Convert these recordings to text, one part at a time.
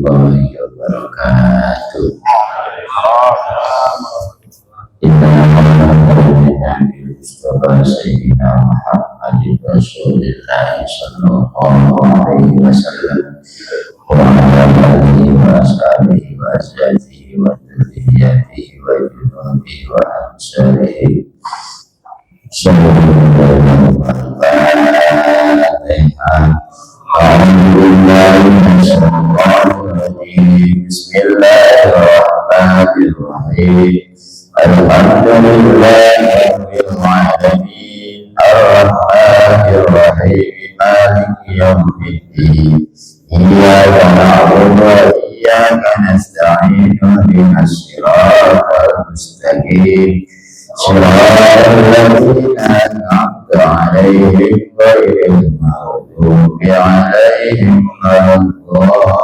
warahmatullahi wabarakatuh. Inna Mustafa Sayyidina Muhammad Rasulullah sallallahu alaihi wasallam wa ala alihi wa ashabihi wa azwajihi wa dzurriyyatihi wa junubihi wa ansarihi sallallahu alaihi Bismillahirrahmanirrahim. Alhamdulillahirabbil alamin. Arrahmanirrahim. Maliki yaumiddin. Iyyaka na'budu wa iyyaka nasta'in. Ihdinas siratal mustaqim. Shiratal ladzina an'amta 'alaihim ghairil maghdubi 'alaihim waladdallin.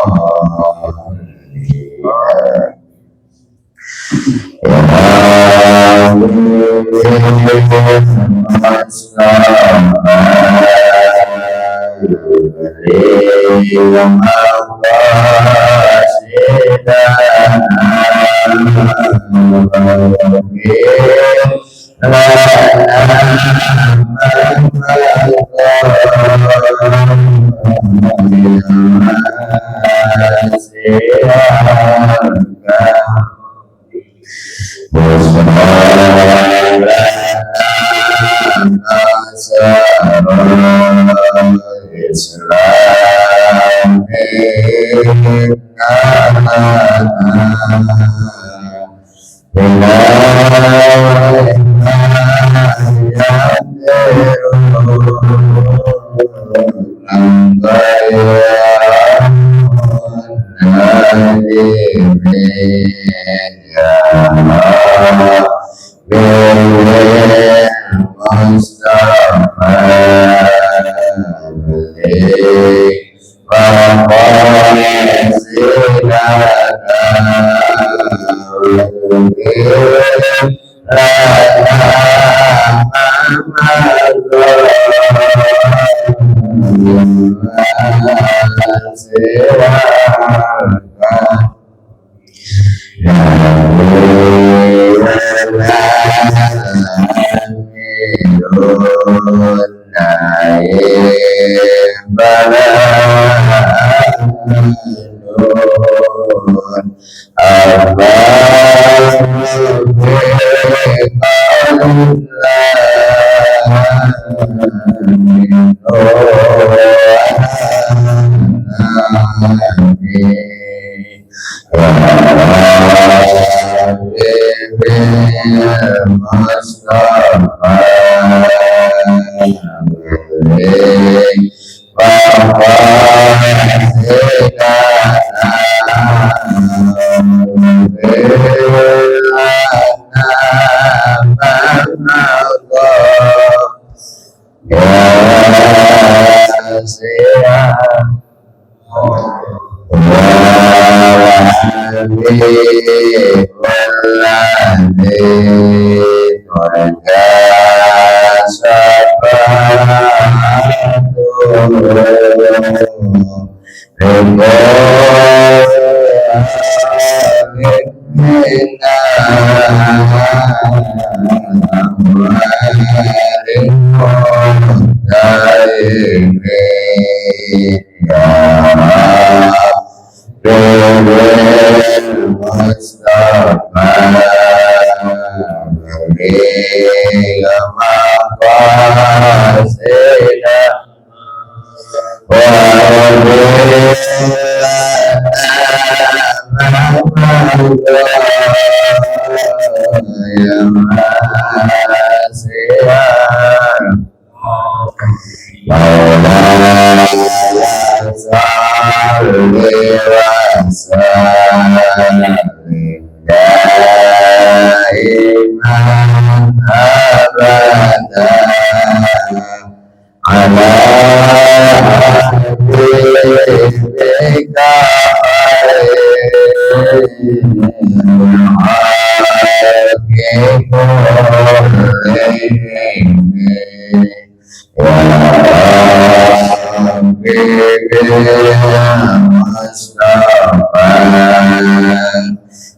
Mustafa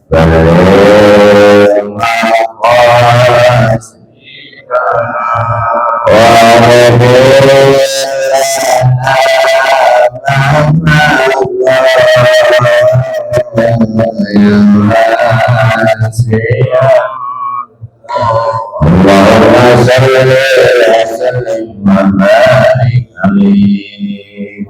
Baligh maqasidana wa Allahumma salli wa sallim wa barik alaihi.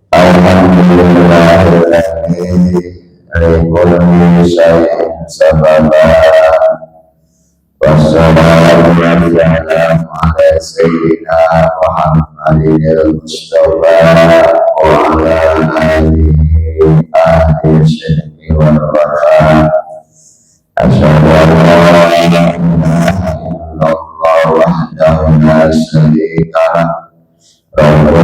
Alhamdulillahilladzi likulli syai'in sababa wassalamu ala sayyidina Muhammadil Mustafa wa ala alihi sahbihi wa baraka. Asyhadu an la ilaha illallah wahdahu la syarika lahu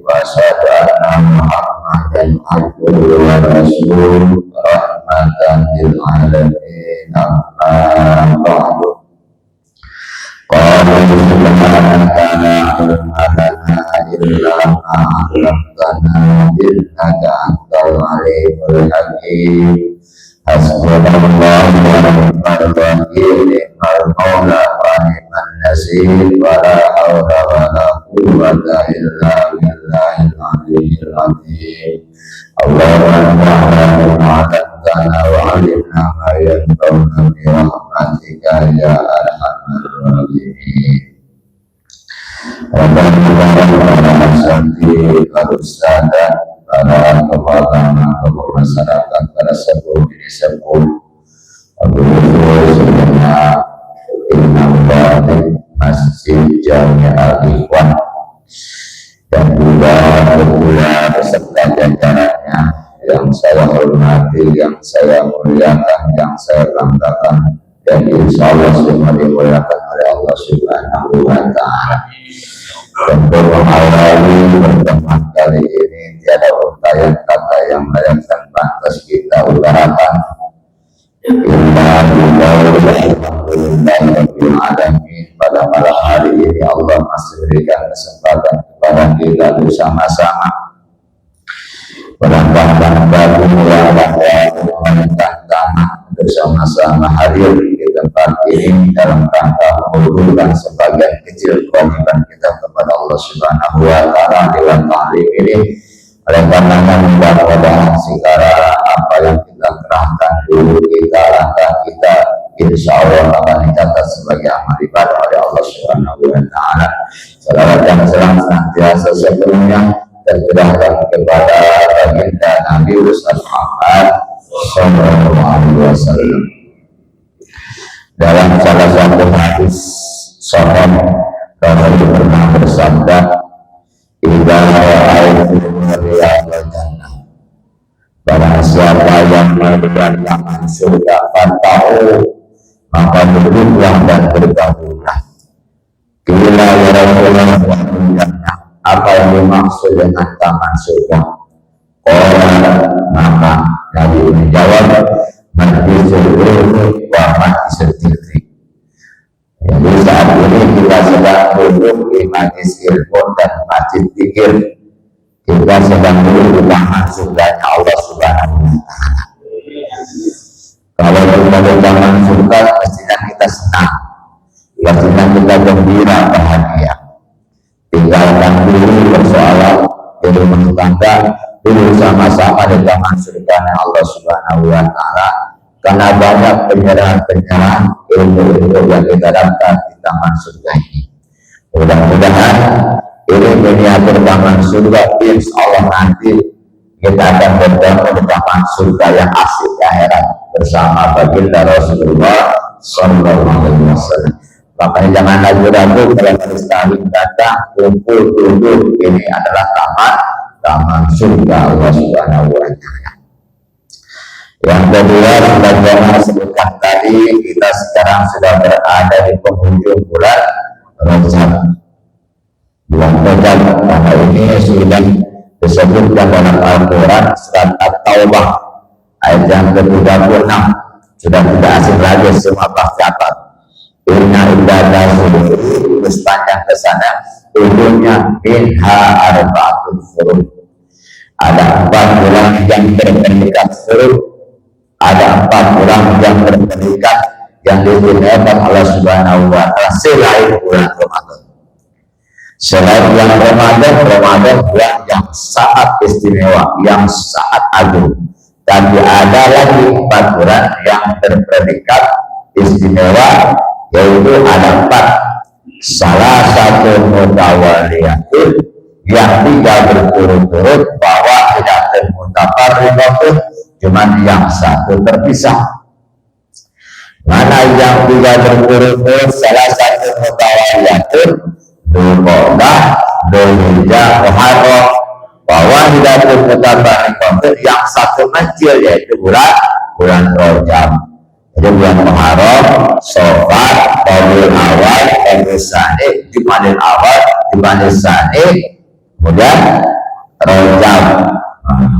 wa asyhadu anna Muhammadan abduhu wa rasuluhu rahmatan lil alamin. Amma ba'du. Qala subhanaka la ilma lana illa ma 'allamtana innaka antal alimul hakim. Hasbunallahu wa ni'mal wakil, ni'mal maula wa ni'man nasir, wa la haula wa la quwwata illa billahil aliyyil azim. Allahumma a'lamna wa 'allimna ma yanfa'una bi rahmatika ya arhamar rahimin. Rabbana salli ala ustadzah para kepala masyarakat, para sepuh ini sepuh Abu semuanya Imam Batik Masjid Jami Al-Ikhwan dan juga pula beserta jajarannya yang saya hormati, yang saya muliakan, yang saya banggakan, dan insya Allah semua dimuliakan oleh Allah Subhanahu wa Ta'ala. Untuk mengawali pertemuan kali ini, tiada untayan kata yang layak dan pantas kita utarakan. Pada malam hari ini Allah masih berikan kesempatan kepada kita bersama-sama berangkat bagi memerintah tanah bersama-sama hadir di tempat ini dalam rangka mengumpulkan sebagian kecil kewajiban kita kepada Allah Subhanahu wa Ta'ala dengan taklim ini. Oleh karenanya mudah-mudahan segala apa yang kita kerahkan dulu kita langkah kita insya Allah akan dicatat sebagai amal ibadah oleh Allah Subhanahu wa Ta'ala. Salawat yang senantiasa sepenuhnya tercurahkan kepada baginda Nabi Muhammad Sallallahu Alaihi Wasallam. Dalam salah satu hadis Sahih Rasul pernah bersabda, "Idza ra'aytum riyadal jannah." Barang siapa yang melihat taman surga, fantahu, maka duduklah dan bergabunglah. Qila ya Rasulullah, apa yang dimaksud dengan taman surga? Maka Nabi menjawab, majlisul ilmi wa majlisul dzikri. Jadi saat ini kita sedang duduk di majlis ilmu dan majlis dzikir. Kita sedang duduk di taman surganya Allah Subhanahu wa Ta'ala. Kalau kita di taman surga, mestinya kita senang, mestinya kita gembira, bahagia. Tinggalkan dulu persoalan di rumah tangga, dulu sama-sama di taman surganya Allah Subhanahu wa Ta'ala, karena banyak penyerahan-penyerahan ilmu-ilmu yang kita dapat di taman surga ini. Mudah-mudahan ini miniatur taman surga, insya Allah nanti kita akan bertemu di taman surga yang asli di akhirat bersama baginda Rasulullah Sallallahu Alaihi Wasallam. Makanya jangan ragu-ragu kalau sekali datang kumpul duduk, ini adalah taman surga Allah Subhanahu wa Ta'ala. Yang kedua, sebagaimana sebutkan tadi, kita sekarang sudah berada di penghujung bulan Rajab. Bulan Rajab, karena ini sudah disebutkan dalam Al-Quran surat At-Taubah ayat yang ke-36. Sudah tidak asing lagi, semua catat. Inna ibadah sepanjang ke sana ujungnya minha arba'atul huruf. Ada 4 bulan yang berpredikat surut, ada 4 bulan yang berpredikat yang diizinkan Allah Subhanahu wa Ta'ala selain bulan Ramadan. Selain bulan Ramadan, bulan yang sangat istimewa, yang sangat agung. Tapi ada lagi 4 bulan yang berpredikat istimewa, yaitu ada 4. Salah satu mutawaliyatun, yang 3 berturut-turut, bahwa tidak termutafarriqatun, cuman yang 1 terpisah. Mana yang 3 berturut-turut? Salah satu mutawaliyatun, Dzulqa'dah, Dzulhijjah, Muharram, bahwa tidak termutafarriqatun, yang 1 kecil, yaitu bulan Rajab. Jadi bulan Muharram, Syawal, Rabiul Awal, Rabiul Tsani, Jumadil Awal, Jumadil Tsani, kemudian Rajab,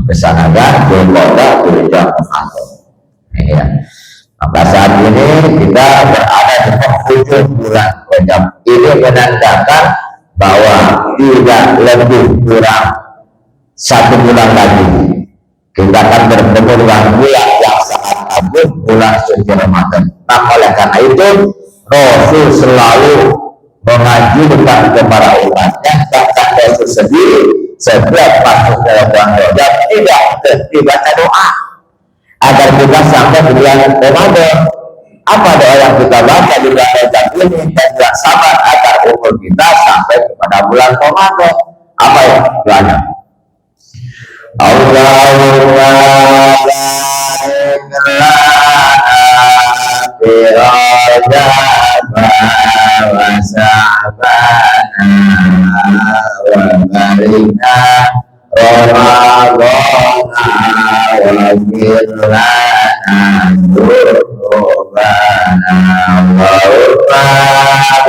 kesanaga, Dzulqa'dah, Dzulhijjah, Muharram. Ya. Maka saat ini kita berada di penghujung bulan Rajab. Ini menandakan bahwa tidak lebih kurang 1 bulan lagi kita akan bertemu dengan bulan yang sangat agung, bulan suci Ramadan. Nah, oleh karena itu Rasul selalu mengajukan kepada umatnya, bahkan Rasul sendiri setiap masuk ke bulan Rajab tidak berhenti baca doa agar kita sampai di bulan Ramadan. Apa doa yang kita baca di bulan Rajab ini? Dan tidak sabar agar umur kita sampai kepada bulan Ramadan. Apa ya doanya? Allahumma barik lana fi Rajab wa Sya'ban wa barikna Ramadhan wa firlana dzunubana Allahumma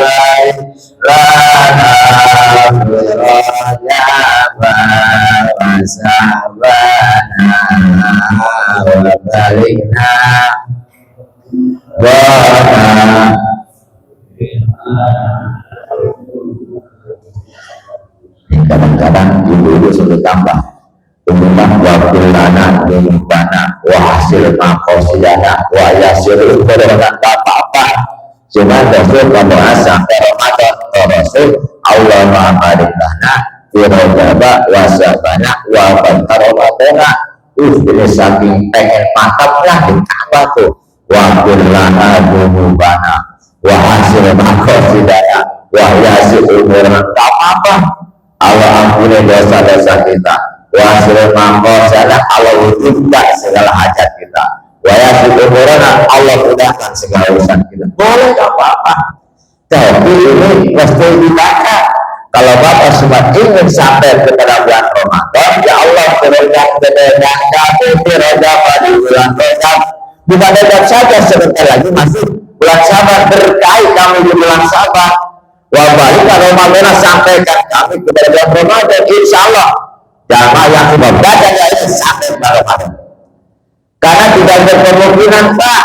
barik lana fi Rajab wa Sya'ban wa barikna kadang-kadang ibu-ibu sudah tambah umumah wakil lana minubana wa hasil makosidana wa yasir dengan apa-apa. Cuma Rasul kalau sampai Ramadan Rasul Allah barik lana fi Rajab wa Sya'ban wa barikna Ramadana. Ini saking pengen mantaplah di Ka'bah tuh. Wakil lana minubana wa hasil makosidana wa yasir dengan apa-apa. Allah ampuni dosa-dosa kita. Wa hasil mangkosana Allah wujudkan segala hajat kita. Wa yasir umurana Allah mudahkan segala urusan kita. Boleh gak apa-apa. Tapi ini mesti dibaca. Kalau Bapak semua ingin sampai kepada bulan Ramadan, ya Allah berikan keberkahan kami di Rajab di bulan Rajab. Bukan Rajab saja, sebentar lagi masih bulan Sabar. Berkait kami di bulan Sabar. Wa barika Ramadan, sampaikan kami kepada bulan Ramadan, insya Allah jamaah yang sudah baca ini sampai kepada Ramadan. Karena tidak berkemungkinan Pak,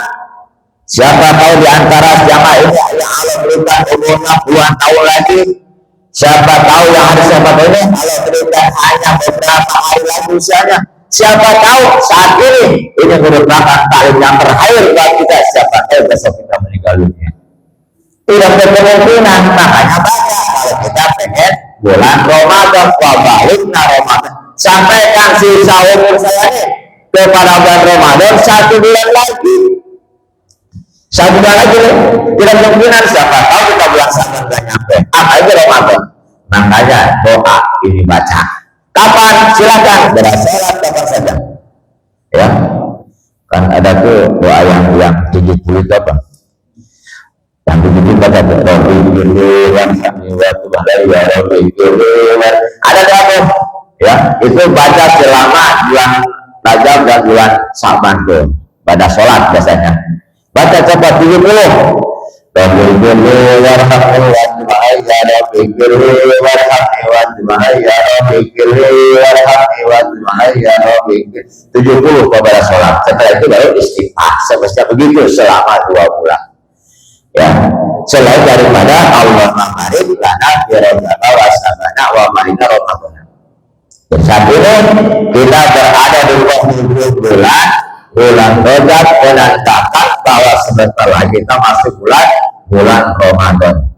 siapa tahu di antara jamaah ini yang Allah berikan umurnya puluhan tahun lagi, siapa tahu yang hari Sabat ini Allah berikan hanya beberapa hari lagi usianya, siapa tahu saat ini merupakan tahun yang terakhir buat kita, siapa tahu besok kita meninggal dunia. Tidak berkemungkinan, makanya baca kalau kita pengen bulan Ramadan, wabalikna Ramadan, sampaikan sisa umur saya ini kepada bulan Ramadan 1 bulan lagi. 1 bulan lagi, tidak kemungkinan, siapa tahu kita bulan Sabar nggak nyampe, apa itu Ramadan. Makanya doa ini baca. Kapan? Silakan bersalat kapan saja. Ya, kan ada tuh doa yang 70 itu apa? Yang begitu baca Robi Kirwan Samiwatu Bahaya Robi Kirwan ada berapa ya, itu baca selama bulan Rajab dan bulan Sya'ban tuh pada sholat biasanya baca cepat 70 Robi Kirwan Samiwatu Bahaya Robi Kirwan Samiwatu Bahaya Robi Kirwan Samiwatu Bahaya Robi 70 pada sholat. Setelah itu baru istighfar semestinya begitu selama 2 bulan. Ya, selain daripada Allah barik lana fi Rajab wa Sya'ban wa barikna Ramadan. Saat ini kita berada di 20 bulan Rajab, menandakan bahwa sebentar lagi kita masuk bulan Ramadan.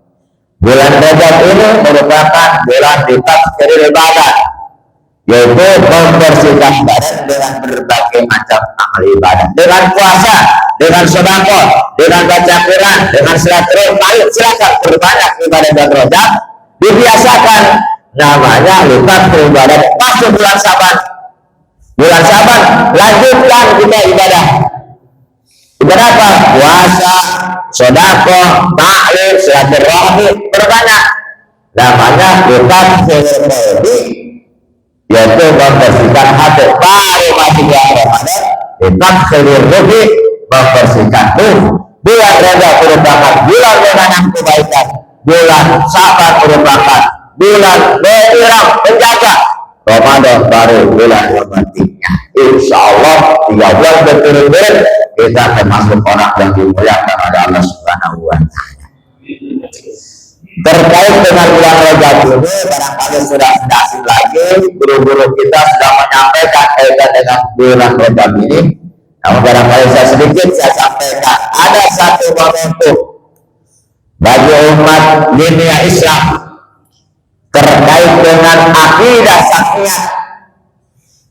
Bulan Rajab ini merupakan bulan ditafsiril ibadah, yaitu membersihkan badan dengan berbagai macam amal ibadah, dengan puasa, dengan sedekah, dengan baca Quran, dengan silaturahmi. Ayo silakan berbanyak ibadah bulan Rajab, dibiasakan. Namanya lipat ibadah. Masuk bulan Syaban, lanjutkan kita ibadah apa? Puasa, sedekah, tahlil, silaturahmi, berbanyak. Namanya lipat ibadah, yaitu membersihkan hati. Baru masuk bulan Ramadan, lipat ibadah, membersihkan tubuh. Bulan Rajab merupakan bulan menanam kebaikan, bulan Syaban merupakan bulan bergerak menjaga. Ramadan baru bulan yang pentingnya. Insya Allah 3 bulan berturut-turut kita termasuk orang yang dimuliakan oleh Allah Subhanahu wa Ta'ala. Terkait dengan bulan Rajab ini, barangkali sudah asing lagi, guru-guru kita sudah menyampaikan kaitan dengan bulan Rajab ini. Namun barangkali saya sampaikan, ada satu momentum bagi umat dunia Islam terkait dengan akidah syariah,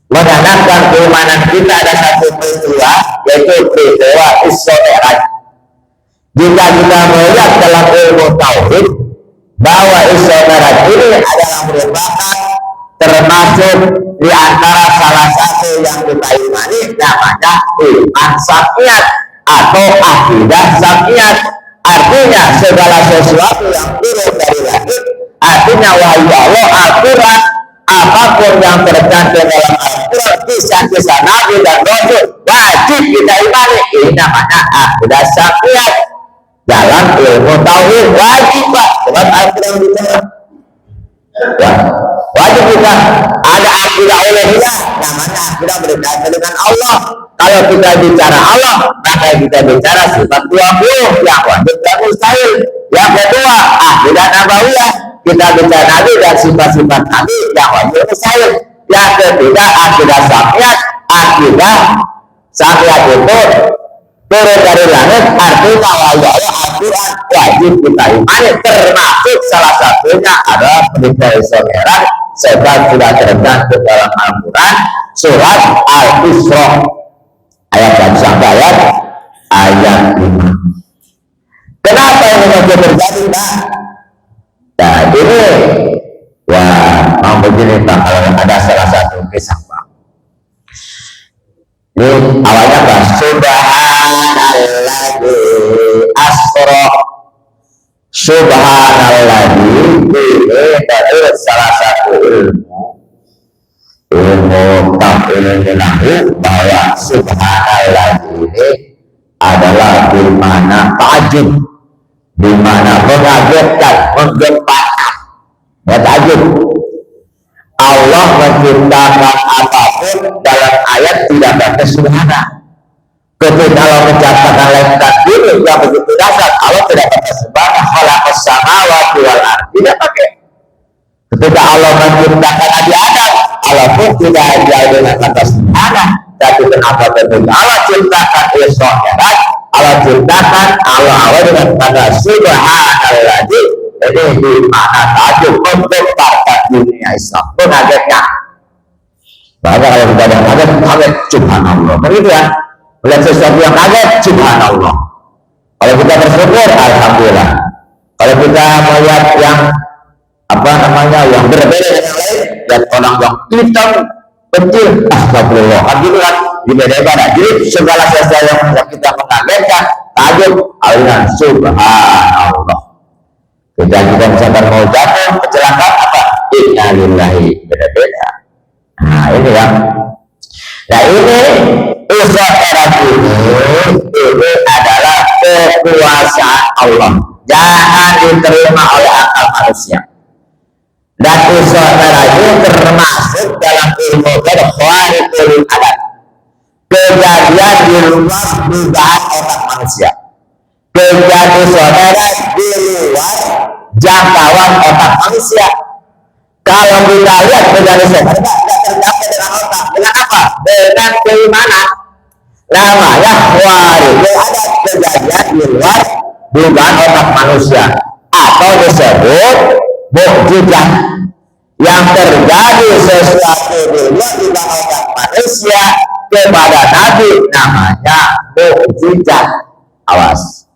menanamkan keimanan kita. Ada satu peristiwa, yaitu peristiwa Isra Mi'raj. Jika kita melihat dalam ilmu tauhid bahwa Isra Mi'raj ini adalah merupakan termasuk di antara salah satu yang kita imani, namanya iman syariat atau akidah syariat. Artinya segala sesuatu yang turun dari langit, artinya wahyu Allah, Al-Quran, apapun yang tercantum dalam Al-Quran, kisah-kisah Nabi dan Rasul, wajib kita imani. Ini namanya akidah syariat dalam ilmu tauhid. Wajib Pak, sebab Al-Quran bicara ya, wajib kita ada akidah olehnya, namanya akidah berkaitan dengan Allah. Kalau kita bicara Allah, maka kita bicara sifat 20 yang wajib dan mustahil. Yang kedua, akidah nabawiyah, kita bicara Nabi dan sifat-sifat Nabi yang wajib mustahil. Yang ketiga, akidah syariat. Akidah syariat itu turun dari langit, artinya wahyu Allah, Al-Quran, wajib kita imani. Termasuk salah satunya adalah peristiwa Isra Mi'raj, sebab sudah tercantum dalam Al-Quran surat Al-Isra ayat 1 sampai ayat 5. Kenapa ini masih terjadi, Pak? Nah ini mau begini Pak, kalau ada salah satu kisah Pak. Ini awalnya Pak, subhanalladzi asra, subhanalladzi, ini dari salah satu ilmu tafsir bahwa subhanalladzi ini adalah dimana ta'ajub, dimana mengagetkan, menggempatkan. Ya ta'ajub, Allah menciptakan apapun dalam ayat tidak pakai subhana. Ketika Allah menciptakan langit bumi yang begitu dahsyat, Allah tidak pakai subhana. Khalaqas samawati wal ardh, tidak pakai. Ketika Allah menciptakan Nabi Adam, Allah pun tidak ada dengan kata subhana. Tapi kenapa ketika Allah ciptakan Isra Mi'raj, Allah ciptakan Allah dengan kata subhanalladzi. Jadi di mana ta'ajub, menggemparkan dunia Islam, mengagetkan. Bahkan kalau kita ada kaget, subhanallah. Begitu ya, melihat sesuatu yang kaget, subhanallah. Kalau kita bersyukur, alhamdulillah. Kalau kita melihat yang yang berbeda dengan yang lain, dan orang yang hitam kecil, astagfirullah, gitu kan, beda-beda. Jadi segala sesuatu yang kita mengagetkan, ta'ajub, aliran subhanallah. Ketika kita misalkan mau jatuh, kecelakaan apa? Inna lillahi, beda-beda. Nah ini ya. Nah ini Isra Mi'raj ini adalah kekuasaan Allah, jangan diterima oleh akal manusia. Dan Isra Mi'raj ini termasuk dalam ilmu khawarikul adat, kejadian di luar dugaan otak manusia, kejadian Isra Mi'raj di luar jangkauan otak manusia. Kalau kita lihat kejadian Isra Mi'raj dari mana? Namanya warid. Ada kejadian di luar dugaan otak manusia atau disebut mukjizat. Yang terjadi sesuatu di luar dugaan otak manusia kepada Nabi namanya mukjizat. Awas.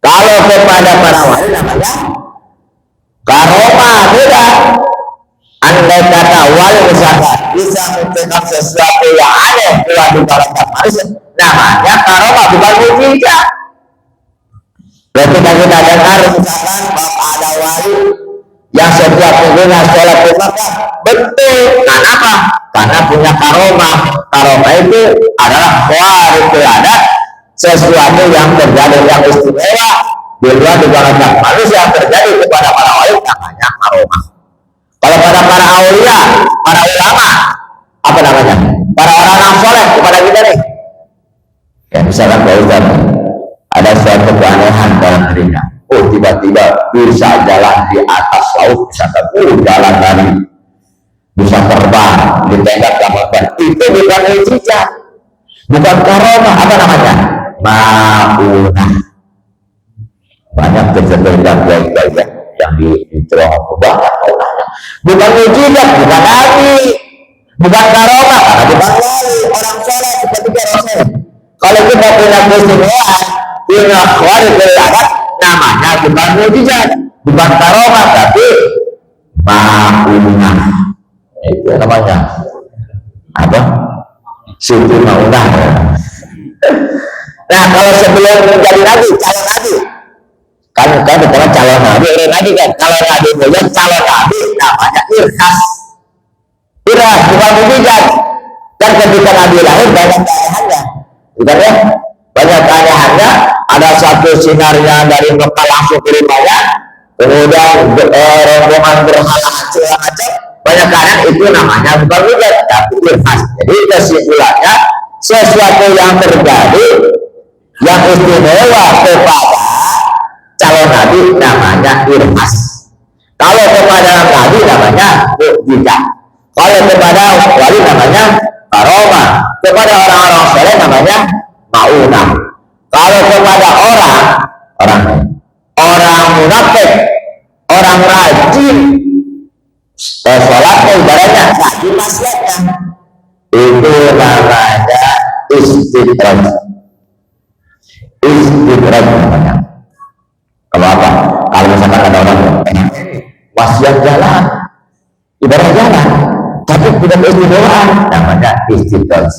Kalau kepada para wali namanya karomah. Beda. Andai kata wali misalkan bisa menunjukkan sesuatu yang aneh keluar dugaan otak manusia, namanya karomah, bukan mukjizat. Ketika kita dengar misalkan ada wali yang setiap minggunya sholat Jumat, betul. Karena apa? Karena punya karomah. Karomah itu adalah warid, ada sesuatu yang terjadi yang istimewa di luar dugaan otak manusia yang terjadi kepada para wali, namanya karomah. Kalau pada para aulia, para ulama, apa namanya? Para orang-orang soleh kepada kita nih. Ya misalkan Pak Ustaz, ada suatu keanehan dalam dirinya. Oh tiba-tiba bisa jalan di atas laut, misalkan, jalan dari bisa terbang di tenda kamar. Itu bukan mukjizat, bukan karomah. Apa namanya? Maunah. Banyak kejadian baik-baik yang diceritakan banyak maunahnya. Bukan mukjizat, bukan nabi, bukan karomah, karena bukan wali, orang soleh seperti Rasul. Kalau kita punya keistimewaan, punya warid beradat, namanya bukan mukjizat, bukan karomah, tapi maunah. Itu namanya apa? Siti maunah. Nah, kalau sebelum menjadi nabi, calon nabi, kan bukan calon nabi, kan kalau nabi mulia calon nabi namanya irhas. Irhas bukan mukjizat. Dan ketika nabi lahir banyak keanehannya, bukan ya? Banyak keanehannya. Ada satu sinarnya dari Mekah langsung ke rumahnya, kemudian rombongan berhala segala macam, banyak keanehan. Itu namanya bukan mukjizat, tapi irhas. Jadi kesimpulannya, sesuatu yang terjadi yang istimewa kepada calon nabi namanya irhas. Kalau kepada nabi namanya mukjizat. Kalau kepada wali namanya karomah. Kepada orang-orang soleh namanya maunah. Kalau kepada orang munafik, orang rajin sholatnya ibaratnya rajin maksiatnya, itu namanya istidraj. Istidraj namanya. Kalau apa? Kalau misalkan ada orang yang wasiat jalan, ibarat jalan, tapi tidak istimewaan, namanya istidraj.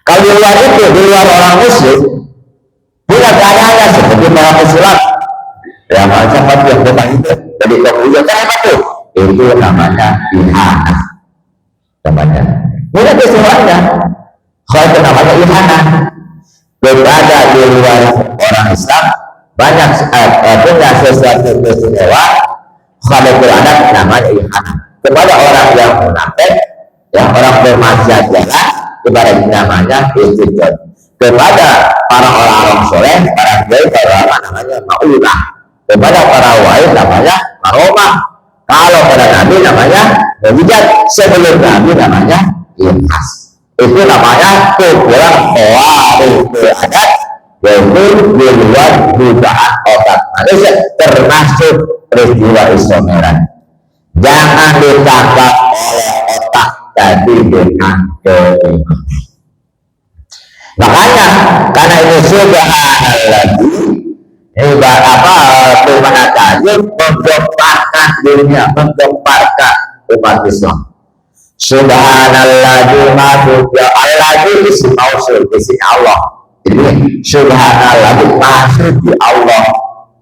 Kalau di luar itu, di luar orang muslim, punya keadaannya seperti para pesulap, ya macam apa yang tentang itu, jadi kemudian apa tuh? Itu namanya ihanah, namanya. Punya kesimpulannya, kalau itu namanya ihanah. Berada di luar orang Islam banyak punya sesuatu keistimewaan, kalau beradat namanya ihanah. Kepada orang yang munafik, yang orang bermaksiat jalan, ibarat namanya istidraj. Kepada para orang-orang soleh, para kiai, para ulama namanya maunah. Kepada para wali namanya karomah. Kalau pada nabi namanya mukjizat. Sebelum nabi namanya irhas. Itu namanya kumpulan warid beradat, yaitu di luar dugaan otak manusia, termasuk peristiwa isomeran. Jangan ditangkap oleh otak tadi dengan keimanan. Makanya karena ini subhanallah, ibarat apa bagaimana tadi menggemparkan dunia, menggemparkan umat Islam. Subhanallah maksudnya Allah itu isim mausul, isim Allah. Jadi subhanallah maksud di Allah,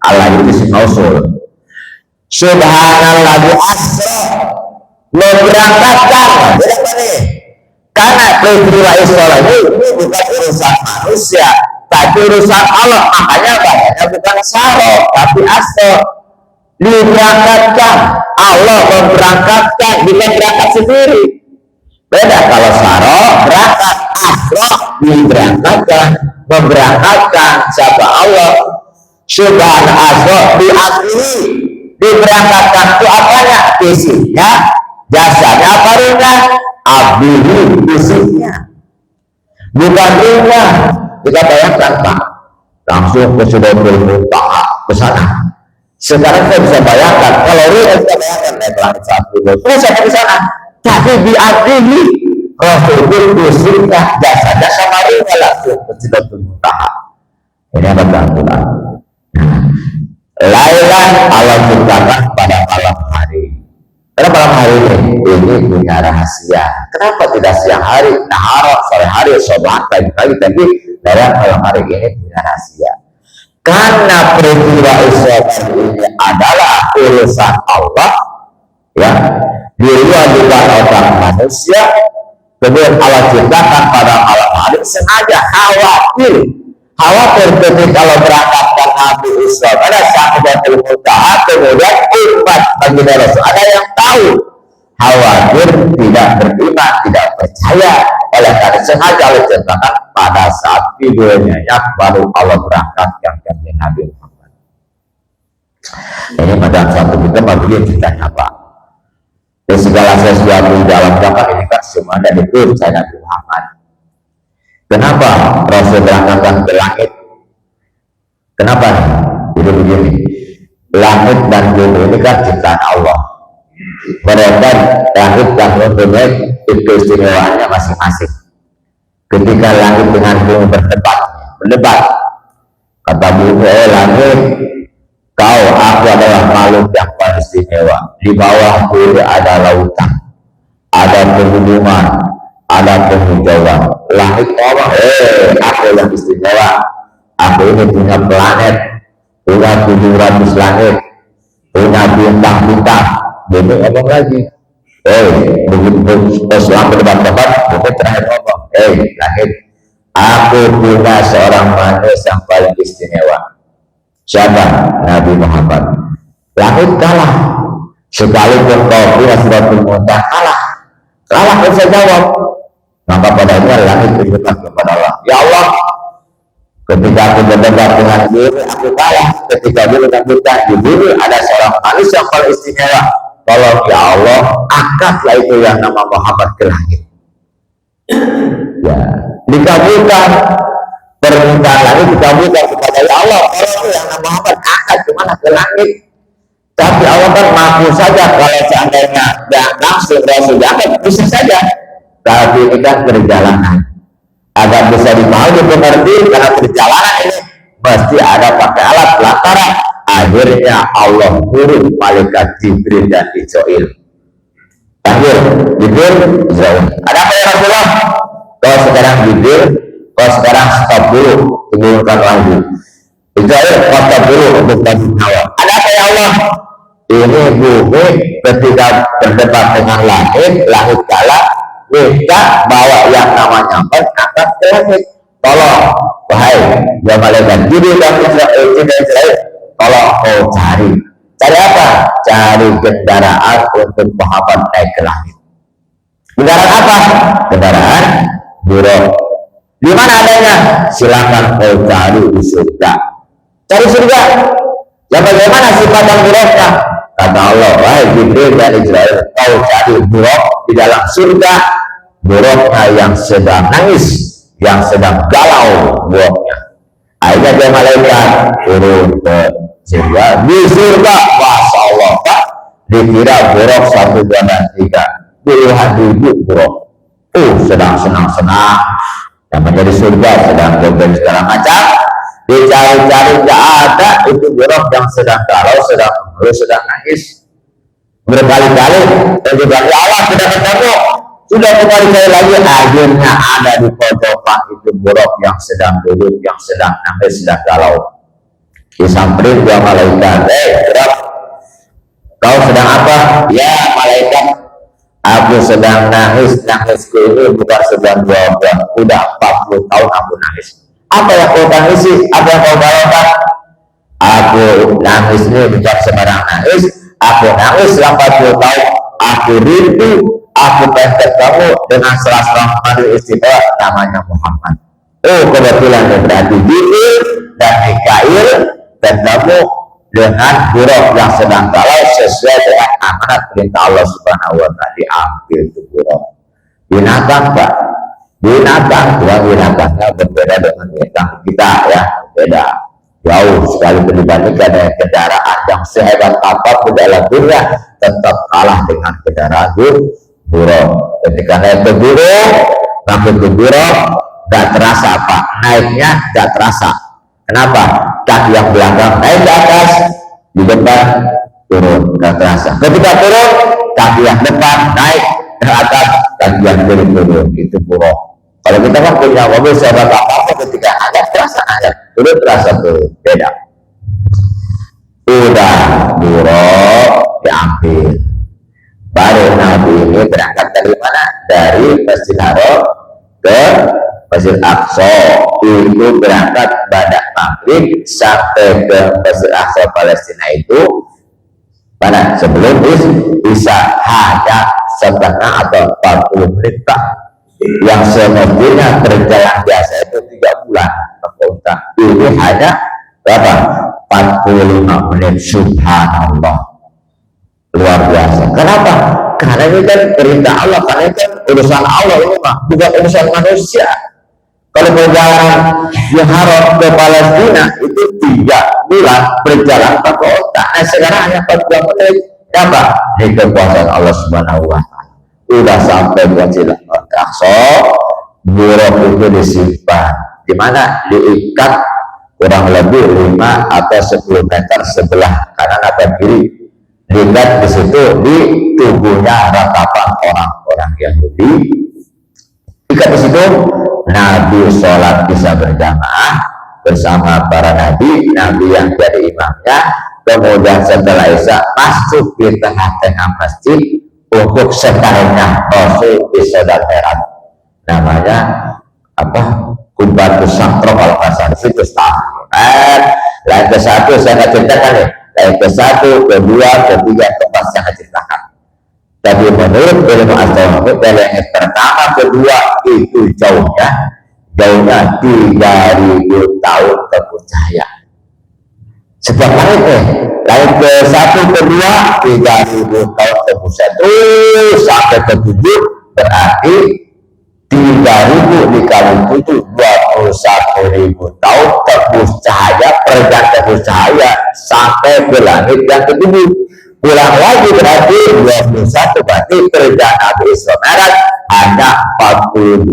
Allah itu isim mausul. Subhanallah asra memberangkatkan, berapa nih? Karena peristiwa Isra ini bukan urusan manusia, tapi urusan Allah. Makanya banyaknya bukan saro, tapi asra. Diberangkatkan, Allah memberangkatkan, bukan berangkat sendiri. Beda kalau saro berangkat, asra diberangkatkan, memberangkatkan siapa Allah. Subhan asra diakhiri, diberangkatkan itu apanya? Fisiknya, jasanya apa ruhnya? abdihi fisiknya, bukan rumah. Kita bayangkan Pak, langsung ke Sidratul Muntaha ke sana. Sekarang saya bisa bayangkan, kalau rumah kita bayangkan naik langit satu, terus saya ke sana, tapi di abdihi Rasulul fisiknya, jasanya sama rumah langsung ke Sidratul Muntaha. Ini apa Al-Quran? Lailan Allah ciptakan pada malam hari. Karena malam hari ini punya rahasia. Kenapa tidak siang hari, nahar, sore hari, sobat, pagi-pagi, tapi dalam malam hari ini punya rahasia. Karena peristiwa Isra ini adalah urusan Allah, ya, di luar dugaan orang manusia. Kemudian Allah ciptakan pada malam hari sengaja khawatir ketika kalau berangkatkan Nabi Isra pada Sidratul Muntaha, kemudian umat bagi Rasul ada yang tahu, khawatir tidak beriman, tidak percaya, oleh karena sengaja diciptakan pada saat videonya yang baru Allah berangkatkan Nabi Muhammad. Ini pada satu kita bagian ceritanya Pak. Di segala sesuatu dalam zaman ini kan semua ada di saya Nabi Muhammad. Kenapa Rasul berangkatkan ke langit? Kenapa? Jadi begini, langit dan bumi ini kan ciptaan Allah. Mereka langit dan bumi itu istimewaannya masing-masing. Ketika langit dengan bumi berdebat, kata bumi, langit, aku adalah makhluk yang paling istimewa. Di bawah bumi ada lautan, ada pegunungan, ada penghijauan. Langit ngomong, aku yang istimewa. Aku ini punya planet, punya 700 langit, punya bintang-bintang. Bumi ngomong lagi, begitu selama berdebat-debat, bumi terakhir ngomong, langit, aku punya seorang manusia yang paling istimewa. Siapa? Nabi Muhammad. Langit kalah. Sekalipun kau punya Sidratul Muntaha, kalah bisa jawab. Maka padanya langit berdebat kepada Allah. Ya Allah, ketika aku berdebat dengan diri, aku kalah. Ketika diri kita di bumi ada seorang manusia yang paling istimewa. Tolong ya Allah, angkatlah itu yang nama Muhammad ke langit. Ya, dikabulkan permintaan langit, dikabulkan kepada ya Allah. Tolong yang nama Muhammad angkat kemana ke langit. Tapi Allah kan mampu saja kalau seandainya langsung Rasul diangkat bisa saja. Tapi ini kan perjalanan. Agar bisa dipahami dimengerti karena perjalanan ini mesti ada pakai alat lantaran. Akhirnya Allah turun malaikat Jibril dan Israil. Akhir Jibril, Israil. Ada apa ya Rasulullah? Kalau sekarang Jibril, kalau sekarang stop dulu, turunkan lagi. Israil, stop dulu untuk bagi nyawa. Ada apa ya Allah? Ini bumi ketika berdebat dengan langit kalah. Kita bawa yang namanya angkat ke langit. Tolong, wahai ya malaikat Jibril dan Israil, tolong kau cari apa? Cari kendaraan untuk Muhammad naik ke langit. Kendaraan apa? Kendaraan buruk. Di mana adanya? Silakan kau cari di surga. Cari surga. Ya bagaimana sifat yang buruknya? Kata Allah, wahai Jibril dan Israil, kau cari buruk di dalam surga. Buruknya yang sedang nangis, yang sedang galau buruknya. Akhirnya dia malaikat turun ke surga. Di surga, Masya Allah Pak, dikira buruk 1, 2, dan 3. Puluhan ribu buruk. Sedang senang-senang. Yang menjadi surga sedang gombel segala macam. Dicari-cari nggak ada itu buruk yang sedang galau, sedang mengeluh, sedang nangis. Berkali-kali terjadi ya Allah tidak ketemu. Sudah berkali-kali lagi akhirnya ada di pojokan itu buruk yang sedang duduk, yang sedang nangis, sedang galau. Disamperin dua malaikat, buruk, kau sedang apa? Ya malaikat, aku sedang nangis. Nangisku ini bukan sedang buah-buah, udah 40 tahun aku nangis. Apa yang kau tangisi? Apa yang kau galaukan? Aku nangis ini bukan sembarang nangis. Aku nangis selama 40 tahun. Aku rindu. Aku pengen ketemu dengan salah seorang manusia istimewa namanya Muhammad. Kebetulan berarti Jibril dan Mikail ketemu dengan buruk yang sedang galau sesuai dengan amanat perintah Allah Subhanahu wa Ta'ala, diambil itu buruk. binatang Pak, binatang binatangnya berbeda dengan binatang kita ya, beda jauh sekali dibandingkan dengan kendaraan yang sehebat apapun dalam dunia tetap kalah dengan kendaraan buruk. Ketika naik ke buruk, makin ke buruk, gak terasa apa naiknya, gak terasa. Kenapa? Kaki yang belakang naik ke atas, di depan turun, gak terasa. Ketika turun, kaki yang depan naik ke atas, kaki yang kiri turun, itu buruk. Kalau kita kan punya mobil sehebat apa ketika ada terasa ada, turun terasa turun, beda. Udah buruk diambil. Baru Nabi ini berangkat dari mana? Dari Masjid Haram ke Masjid Aqsa. Itu berangkat pada maghrib sampai ke Masjid Aqsa Palestina itu pada sebelum bisa hanya setengah atau 40 menit Pak. Yang semestinya berjalan biasa itu 3 bulan Pak. Ini hanya berapa? 45 menit. Subhanallah, luar biasa. Kenapa? Karena ini kan perintah Allah, karena ini kan urusan Allah ini Pak, bukan urusan manusia. Kalau perjalanan yang Haram ke Palestina itu 3 bulan berjalan pakai otak. Nah sekarang hanya 40 menit. Kenapa? Ini kekuasaan Allah Subhanahu wa Ta'ala. Udah sampai Masjid Aqsa, buruk itu disimpan. Di mana? Diikat kurang lebih 5 atau 10 meter sebelah kanan atau kiri. Diikat di situ di tubuhnya ratapan orang-orang Yahudi. Ikat di situ, Nabi sholat bisa berjamaah bersama para nabi yang jadi imamnya. Kemudian setelah Isya masuk di tengah-tengah masjid untuk sekarangnya Rasul di Saudara Heran. Namanya apa? Kubatus Sakro kalau nggak salah itu lain ke satu saya nggak ceritakan nih. Lain ke satu, kedua, ketiga, keempat saya nggak ceritakan. Tapi menurut ilmu astronomi dari yang pertama, kedua itu jauhnya 3.000 tahun tempuh cahaya. Setiap hari lain ke satu, kedua 3.000 tahun tempuh satu sampai ke 7 berarti 3.000 dikali 7 21.000 tahun tembus cahaya, perjalanan tembus cahaya sampai ke langit yang ke-7. Pulang lagi berarti 21, berarti perjalanan Nabi Isra Mi'raj hanya 42.000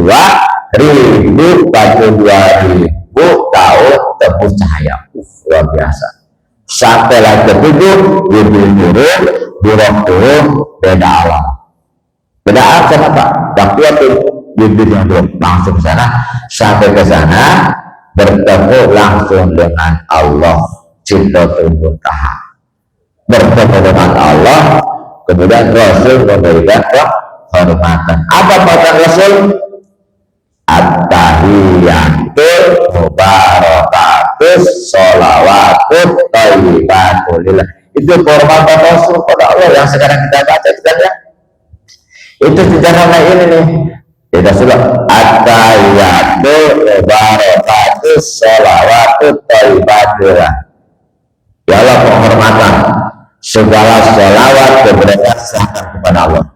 tahun tembus cahaya. Luar biasa. Sampai lagi ke-7 turun beda alam. Beda alam sama Pak. Waktu itu Jibril yang belum langsung ke sana, sampai ke sana bertemu langsung dengan Allah, Sidratul Muntaha, bertemu dengan Allah. Kemudian Rasul memberikan penghormatan. Apa kata Rasul? At-tahiyatul mubarakatus sholawatut thayyibatulillah. Itu penghormatan Rasul pada Allah yang sekarang kita baca kita lihat. Itu sejarah ini nih. Kita sudah at-tahiyatul mubarakatus sholawatut thayyibatulillah. Ya Allah, penghormatan segala sholawat keberkahan serahkan kepada Allah.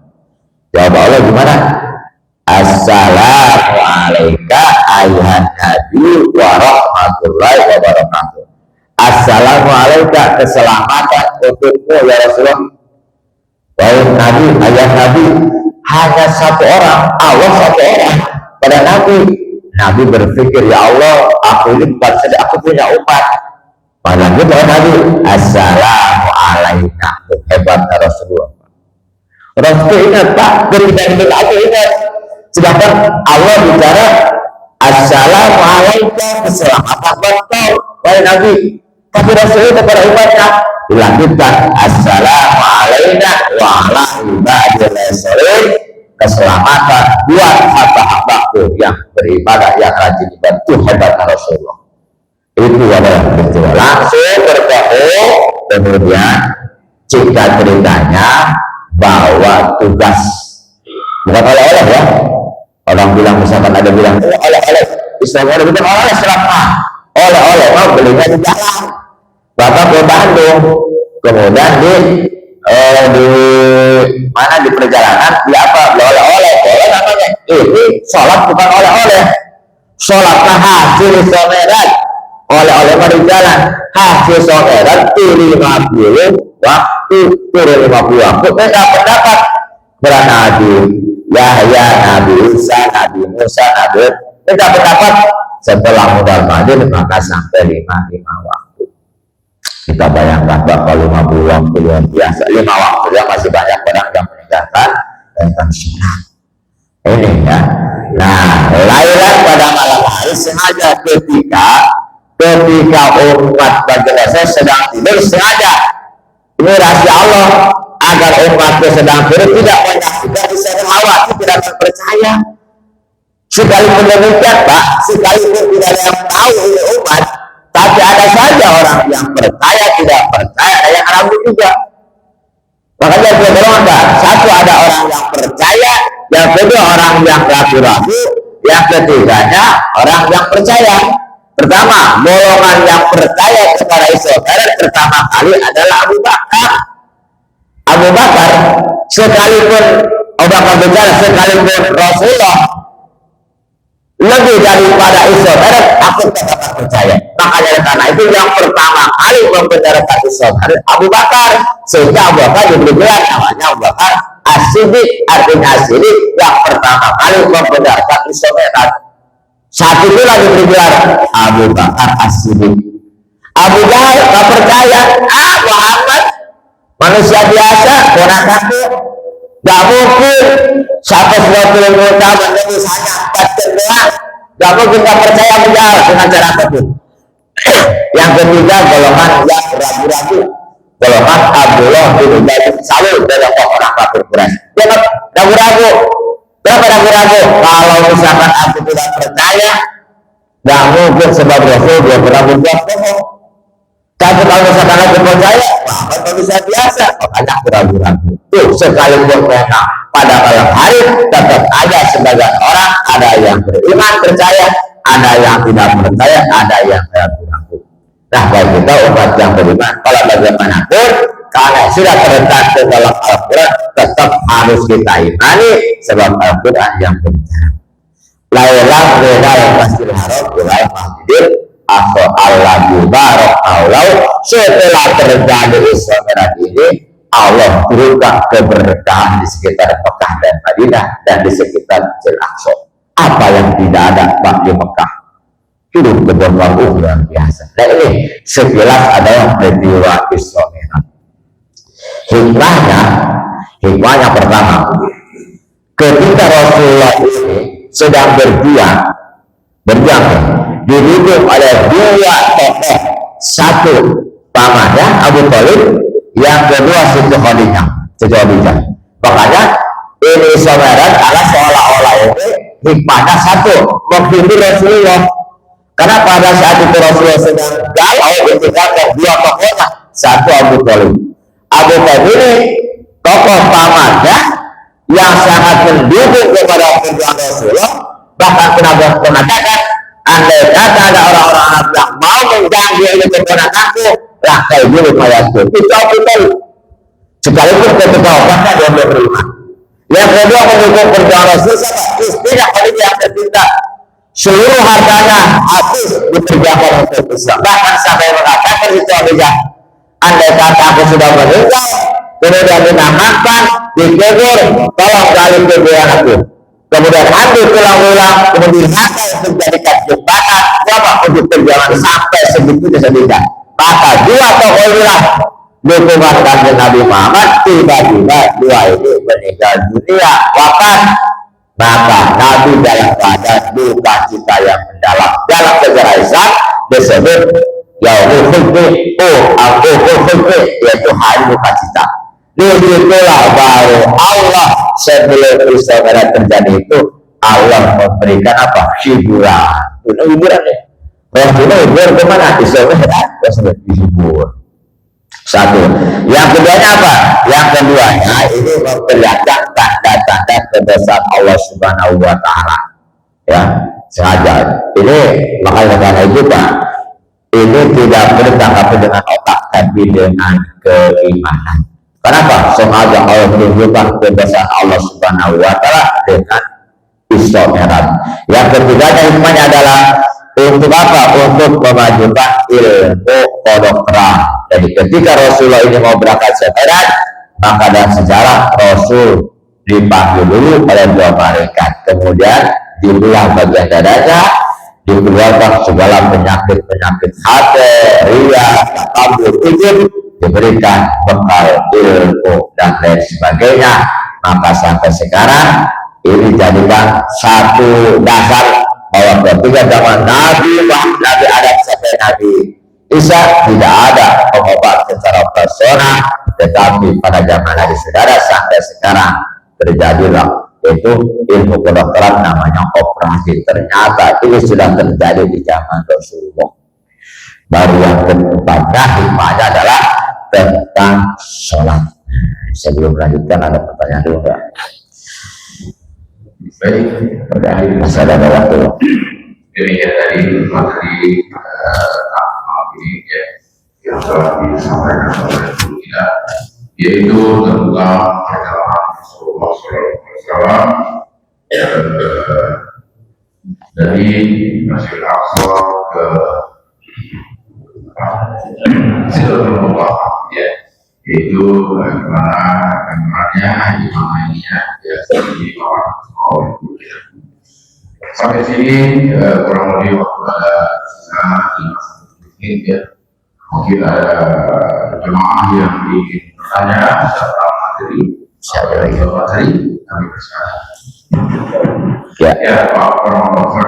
Jawab Allah gimana? Assalamu alayka ayuhan nabi wa rahmatullahi wa barakatuh. Assalamu alayka, keselamatan untukmu ya Rasulullah. Wahai Nabi, ayah Nabi, hanya satu orang, Allah satu orang pada Nabi. Nabi berpikir, ya Allah, aku ini bukan sedang, aku punya umat. Padahal itu Nabi, assalamu alayka, hebatnya Rasulullah. Rasul ingat Pak, berikan aku ingat. Sedangkan Allah bicara assalamu alayka, keselamatan betul wahai Nabi. Tapi Rasul itu pada umatnya dilanjutkan assalamu alayna wa ala ibadillah sholihin, keselamatan buat hamba-hambaku yang beribadah, yang rajin ibadah. Itu hebatnya Rasulullah. Itu adalah peristiwa langsung bertemu. Kemudian jika ceritanya bahwa tugas bukan oleh-oleh ya. Orang bilang misalkan ada bilang oleh-oleh Islam ada bilang oleh-oleh selama oleh-oleh mau belinya di jalan Bapak ke Bandung, kemudian di mana di perjalanan di apa oleh-oleh namanya Ini sholat bukan oleh-oleh. Sholatlah hasil someran, oleh-oleh mari jalan. Hasil someran itu 50 waktu, turun 50 waktu. Mereka pendapat berapa Nabi Yahya, Nabi Isa, Nabi Musa, Nabi. Mereka pendapat setelah modal Madin maka sampai 5 waktu. Kita bayangkan bakal 50 waktu luar biasa. 5 waktu ya, masih banyak orang yang meninggalkan tentang sholat. Ini ya. Nah, Lailan pada malam hari sengaja ketika umat bangsa sedang tidur, sengaja ini rahasia Allah agar umatnya sedang tidur tidak menyaksikan Isra Mi'raj, tidak percaya. Sekalipun demikian Pak, sekalipun tidak ada yang tahu ini umat, tapi ada saja orang yang percaya, tidak percaya, ada yang ragu juga. Makanya dia golongan, satu ada orang yang percaya, yang kedua orang yang ragu-ragu, yang ketiganya orang yang percaya. Pertama, golongan yang percaya kepada Isra Mi'raj pertama kali adalah Abu Bakar. Abu Bakar, sekalipun Abu Bakar bicara, sekalipun Rasulullah lebih daripada Isra Mi'raj, aku tetap percaya. Makanya karena itu yang pertama kali membenarkan Isra Mi'raj Abu Bakar, sehingga Abu Bakar diberi gelar namanya Abu Bakar As-Siddiq, artinya As-Siddiq yang pertama kali membenarkan Isra Mi'raj. Saat itu lagi bergelar Abu Bakar As-Siddiq. Abu Jahal tak percaya, Muhammad manusia biasa, ponakanku, gak mungkin sampai 20 tahun menjadi hanya 4 kedua, gak mungkin gak percaya Abu Jahal dengan cara tersebut. Yang ketiga, golongan yang ragu-ragu, golongan Abdullah bin Ubay bin Salul dari orang kafir Quraisy. Dia ragu-ragu. Kenapa ragu-ragu? Kalau misalkan aku tidak percaya, gak mungkin sebab Rasul dia pernah berbuat bohong. Tapi kalau misalkan aku percaya, Muhammad manusia biasa, makanya aku ragu-ragu. Tuh, sekalipun mereka pada malam hari tetap ada sebagian orang, ada yang beriman percaya, ada yang tidak percaya, ada yang ragu-ragu. Nah, kalau kita umat yang beriman, kalau bagaimanapun, karena sudah terletak dalam Al-Quran, tetap harus kita imani sebab Al-Quran yang berbicara. Lailan minal masjidil haram ilal masjidil aqsa alladzi barakna. Setelah terjadi Isra Mi'raj ini, Allah turunkan keberkahan di sekitar Mekah dan Madinah dan di sekitar Masjidil Aqsa. Apa yang tidak ada Pak di Mekah? Turun kebun yang biasa. Nah ini sekilas adalah peristiwa Isra Mi'raj. Hikmahnya pertama, ketika Rasulullah ini sedang berjuang didukung oleh 2 tokoh, satu pamannya Abu Thalib, yang kedua Siti Khadijah. Makanya ini Isra Mi'raj adalah seolah-olah ini hikmahnya satu, menghibur Rasulullah. Karena pada saat itu Rasulullah sedang galau ketika 2 tokohnya, satu Abu Thalib. Abu Thalib ini tokoh pamannya yang sangat mendukung kepada perjuangan Rasulullah, bahkan pernah mengatakan, andai kata ada orang-orang yang mau mengganggu ini keponakanku, rakai dulu mayatku. Itu Abu Thalib. Sekalipun ketika wafatnya dia beriman. Yang kedua mendukung perjuangan Rasulullah, istrinya Khadijah yang tercinta, seluruh hartanya habis diperjuangkan untuk Islam. Bahkan sampai mengatakan itu Khadijah, andai kata aku sudah meninggal, kemudian dinamakan, dikubur, tolong gali kuburan aku. Kemudian ambil tulang-tulang, kemudian dimakai untuk dijadikan jembatan, berapa untuk perjuangan sampai sebegitunya sedikit. Maka 2 tokoh inilah dukungan kanjeng Nabi Muhammad. Tiba-tiba 2 ini meninggal dunia, wafat. Maka Nabi dalam keadaan duka cita yang mendalam. Dalam sejarah Islam disebut Yaumul Fitri, yaitu hari duka cita. Disitulah baru Allah sebelum Isra Mi'raj terjadi itu, Allah memberikan apa? Hiburan. Hiburan ya. Rasulullah hibur kemana? Isra Mi'raj tersebut dihibur. Satu. Yang keduanya apa? Yang keduanya ini memperlihatkan tanda-tanda kebesaran Allah Subhanahu wa Ta'ala. Ya, sengaja. Ini makanya karena itu Pak, ini tidak bertanggapan dengan otak, tapi dengan keimanan. Kenapa? Sengaja Allah menunjukkan kebesaran Allah Subhanahu wa Ta'ala dengan Isra Mi'raj. Yang ketiganya hikmahnya adalah untuk apa? Untuk memajukan ilmu kedokteran. Jadi ketika Rasulullah ini mau berangkat Mi'raj, maka dalam sejarah Rasul dipanggil dulu oleh dua malaikat, kemudian dibelah bagian dadanya, dikeluarkan segala penyakit hati, ria, takabur, ujub, diberikan bekal ilmu dan lain sebagainya. Maka sampai sekarang ini jadikan satu dasar bahwa ketika zaman Nabi Adam sampai Nabi Isa tidak ada pengobat secara personal, tetapi pada zaman Nabi Saudara sampai sekarang terjadilah itu ilmu kedokteran namanya operasi. Ternyata ini sudah terjadi di zaman Rasulullah. Baru yang keempatnya hikmahnya adalah tentang sholat. Sebelum melanjutkan ada pertanyaan dulu enggak? Baik, Masih ada waktu. demikian tadi materi ini ya yang telah disampaikan oleh guru kita, yaitu tentang perjalanan Rasulullah SAW dari Masjidil Aqsa ke Sidratul Muntaha, ya, yaitu bagaimana ininya ya seperti oleh guru kita. Sampai sini kurang lebih waktu ada sisa 5 menit ya. Mungkin ada jemaah yang ingin bertanya tentang materi, siapa lagi materi kami persilakan. Ya, Pak Profesor.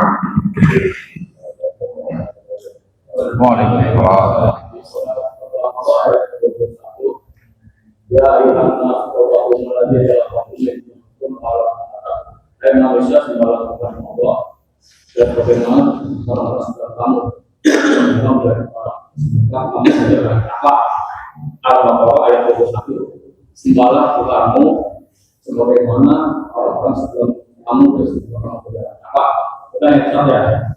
Dan manusia melakukan Allah dan bagaimana orang-orang kamu apa Al-Baqarah ayat 21 sembahlah Tuhanmu sebagaimana orang-orang sebelum kamu bersembah apa sudah yang saja.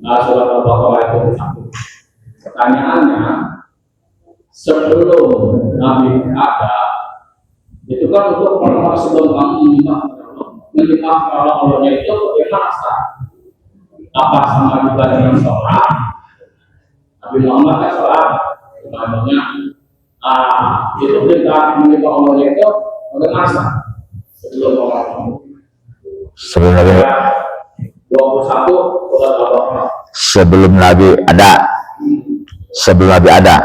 Nah, surat Al-Baqarah ayat 21. Pertanyaannya, sebelum Nabi ada itu kan untuk orang-orang sebelum kamu menyembah Allahnya itu bagaimana sah? Apa sama ibadah yang sholat? Nabi Muhammad kan sholat, namanya. Itu perintah menyembah Allahnya itu bagaimana sah? Sebelum orang Sebelum Nabi 21 surat Al-Baqarah. Sebelum Nabi ada. Sebelum Nabi ada.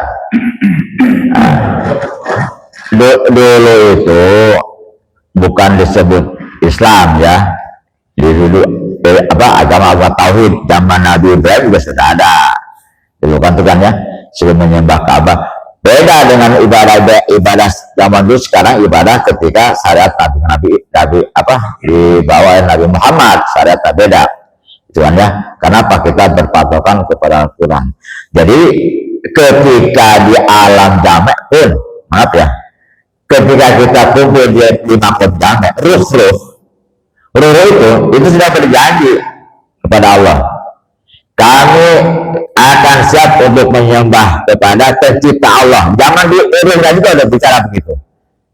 Dulu itu bukan disebut Islam ya, jadi dulu agama tauhid zaman Nabi Ibrahim juga sudah ada. Dulu kan tuh kan ya, sebelum menyembah Ka'bah. Beda dengan ibadah zaman dulu. Sekarang ibadah ketika syariat Nabi dibawa oleh Nabi Muhammad, syariat beda. Itu kan ya. Kenapa kita berpatokan kepada Al-Quran? Jadi ketika di alam jamek pun, maaf ya, ketika kita kumpul di makom jamek, ruh itu sudah berjanji kepada Allah, kami akan siap untuk menyembah kepada pencipta Allah. Zaman di Ruh juga udah bicara begitu,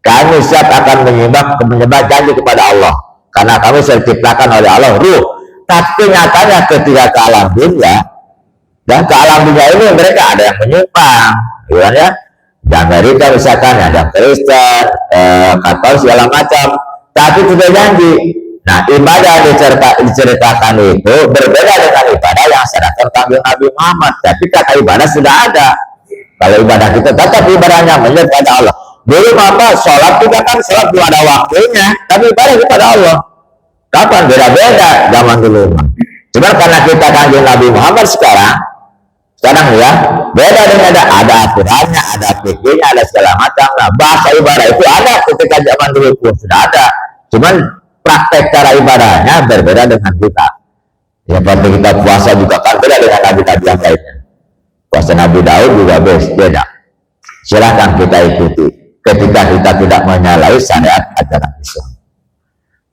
kami siap akan menyembah janji kepada Allah karena kami sudah diciptakan oleh Allah ruh. Tapi nyatanya ketika ke alam dunia, dan ke alam dunia ini mereka ada yang menyimpang, ya, di Amerika misalkan ada Kristen, Katolik segala macam, tapi tidak janji. Nah, ibadah diceritakan itu berbeda dengan ibadah yang diserahkan kami Nabi Muhammad. Tapi kata ibadah sudah ada. Kalau ibadah kita tetap ibadahnya menyembah kepada Allah. Dulu apa sholat kita kan sholat belum ada waktunya, tapi ibadah kepada Allah. Kapan beda-beda zaman dulu. Cuma karena kita kanjeng Nabi Muhammad sekarang ya beda dengan ada aturannya, ada fikihnya, ada segala macam. Nah, bahasa ibadah itu ada ketika zaman dulu pun sudah ada. Cuman praktek cara ibadahnya berbeda dengan kita. Ya, seperti kita puasa juga kan beda dengan nabi-nabi yang lainnya. Puasa Nabi Daud juga beda. Silahkan kita ikuti ketika kita tidak menyalahi syariat ajaran Islam.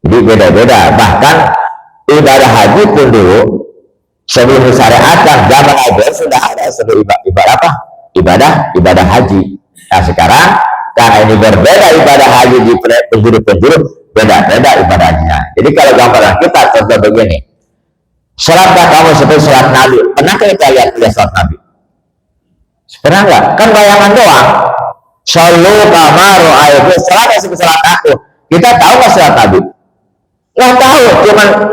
Jadi beda-beda. Bahkan ibadah haji pun dulu sebelum disyariatkan zaman Nabi sudah ada ibadah haji. Nah sekarang karena ini berbeda ibadah haji di penjuru-penjuru, beda-beda ibadahnya. Jadi kalau gambaran kita contoh begini, sholatnya kamu seperti sholat Nabi. Pernah kita lihat sholat Nabi? Pernah nggak? Kan bayangan doang. Shollu kama ra'aitu, sholatnya seperti sholat aku. Kita tahu nggak sholat Nabi? Nggak tahu,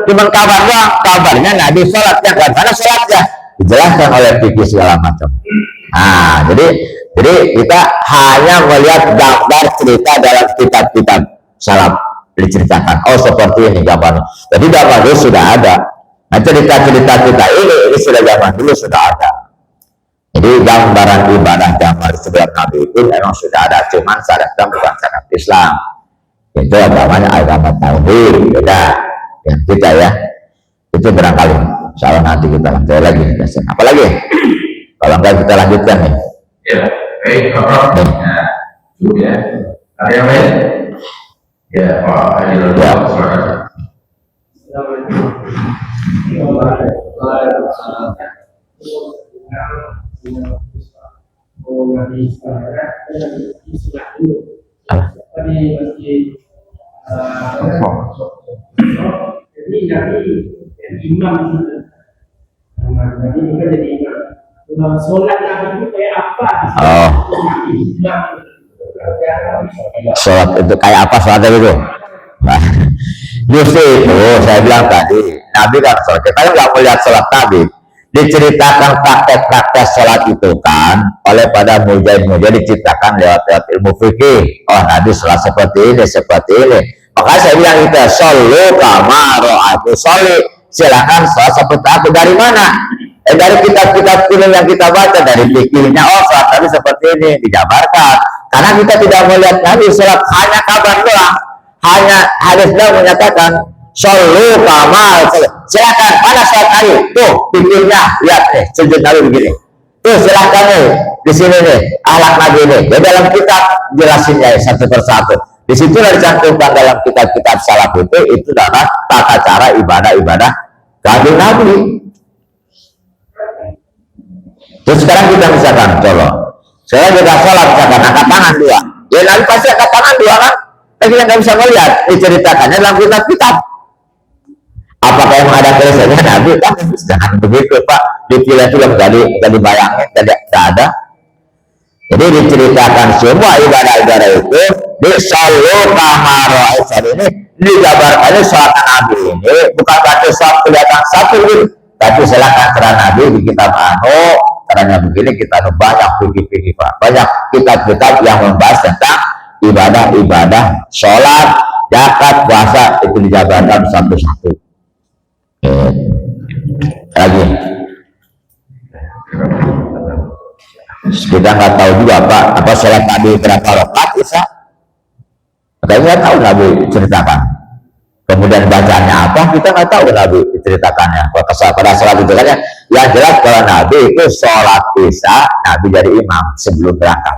cuman kabar doang. Kabarnya Nabi sholatnya, karena sholatnya dijelaskan oleh fikih segala macam. Nah, jadi kita hanya melihat gambar cerita dalam kitab-kitab salaf diceritakan. Oh, seperti ini gambarnya. Jadi gambar itu sudah ada. Nah, cerita-cerita kita ini sudah zaman dulu sudah ada. Jadi gambaran ibadah gambar sebelum Nabi itu memang sudah ada, cuman syariatnya bukan syariat Islam. Itu agamanya agama tauhid, beda yang kita ya. Itu barangkali. Soalnya nanti kita lanjut lagi. Apa lagi? Kalau enggak kita lanjutkan nih. Ya, baik, Bapak. Ya, cukup ya. Ada yang lain? Ya, Pak Haji Ya. silakan. Jadi Nabi imam Nabi juga jadi imam. Sholat Nabi itu kayak apa? Oh. Sholat itu kayak apa sholatnya itu? Nah, justru itu saya bilang tadi, Nabi kan sholat. Kita nggak melihat sholat Nabi. Diceritakan praktek-praktek sholat itu kan oleh pada mujahid-mujahid diceritakan lewat ilmu fikih. Oh, Nabi sholat seperti ini, seperti ini. Makanya saya bilang itu, shollu kama ra'aitu, sholat silakan sholat seperti aku. Dari mana? Dari kitab-kitab ilmu yang kita baca, dari fikihnya. Oh, sholat Nabi seperti ini dijabarkan. Karena kita tidak melihat Nabi sholat, hanya kabar doang, hanya hadis doang menyatakan shollu kama, silakan mana sholat Nabi tuh fikihnya, lihat nih sujud Nabi begini tuh, silakan nih di sini nih akhlak Nabi nih. Ya, dalam kitab jelasinnya satu persatu. Di situlah dicantumkan dalam kitab-kitab salaf itu adalah tata cara ibadah kanjeng Nabi. Terus sekarang kita misalkan colok, saya juga sholat misalkan angkat tangan dua, ya Nabi pasti angkat tangan dua kan? Tapi kita nggak bisa melihat, diceritakannya dalam kitab-kitab. Apakah yang ada tulisannya Nabi? Kan jangan begitu Pak, dipilih itu yang tadi bayangin tidak ada. Jadi diceritakan semua ibadah-ibadah itu di shollu kama ra'aitu ini dijabarkannya sholat Nabi ini bukan berarti sholat kelihatan satu gitu, tapi silakan cara Nabi di kitab caranya begini, kita banyak fikih Pak, banyak kitab-kitab yang membahas tentang ibadah-ibadah sholat, zakat, puasa itu dijabarkan satu-satu. Lagi kita nggak tahu juga Pak, apa sholat Nabi berapa rakaat bisa? Kita nggak tahu Nabi ceritakan. Kemudian bacaannya apa? Kita nggak tahu Nabi ceritakannya. Pada sholat itu kan yang jelas kalau Nabi itu sholat isya, Nabi jadi imam sebelum berangkat.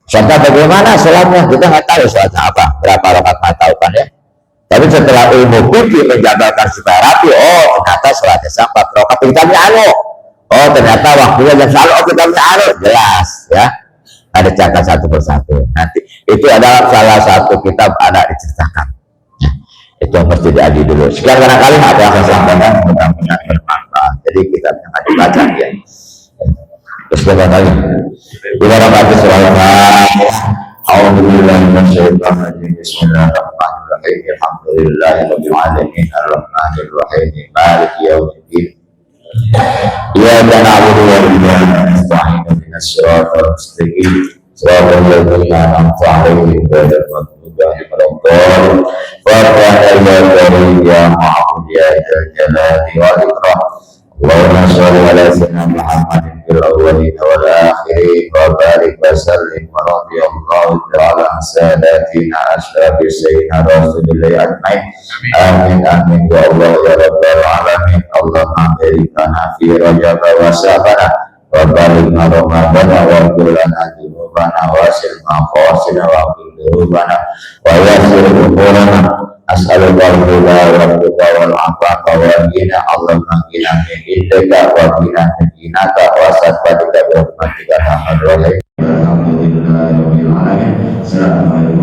Contoh bagaimana sholatnya? Kita nggak tahu sholatnya apa, berapa rakaat nggak tahu kan ya. Tapi setelah ilmu fikih menjabarkan supaya rapi, oh ternyata sholat isya 4 rakaat, kitabnya oh ternyata waktunya jam selalu, oh kitabnya jelas ya, ada catat satu persatu. Nanti itu adalah salah satu kitab ada diceritakan ya, itu mesti diadi dulu. Sekian barangkali ada yang saya sampaikan, mudah-mudahan bermanfaat. Jadi kitabnya akan dibaca ya. Terus kita lagi ibadah baca Alhamdulillahirrahmanirrahim. Bismillahirrahmanirrahim. Alhamdulillahirabbil alamin arrahmanirrahim maliki yaumiddin. Iyyaka na'budu wa iyyaka nasta'in ihdinas siratal mustaqim siratal ladzina an'amta 'alaihim ghairil maghdubi 'alaihim waladdallin. Wa ya ma'bud ya jalali wal ikram. Allahumma shalli ala sayyidina Muhammadin fil awwalin wal akhirin wa barik wa sallim wa radiyallahu ta'ala an sadatina ashabi sayyidina Rasulillah ajmain. Amin amin ya Allah ya rabbal alamin. Allahumma barik fi Rajab wa Sya'ban wa barik Ramadan wa qulana dzunubana wa silma qasina wa qulubana wa yasir umurana. As'alullah wa tuqa wal afaqa wa ghina. Allahumma ghina min indaka wa ghina min ghinaka wa sadqaka bi rahmatika ya arhamar rahimin. Alhamdulillahirabbil alamin. Assalamualaikum.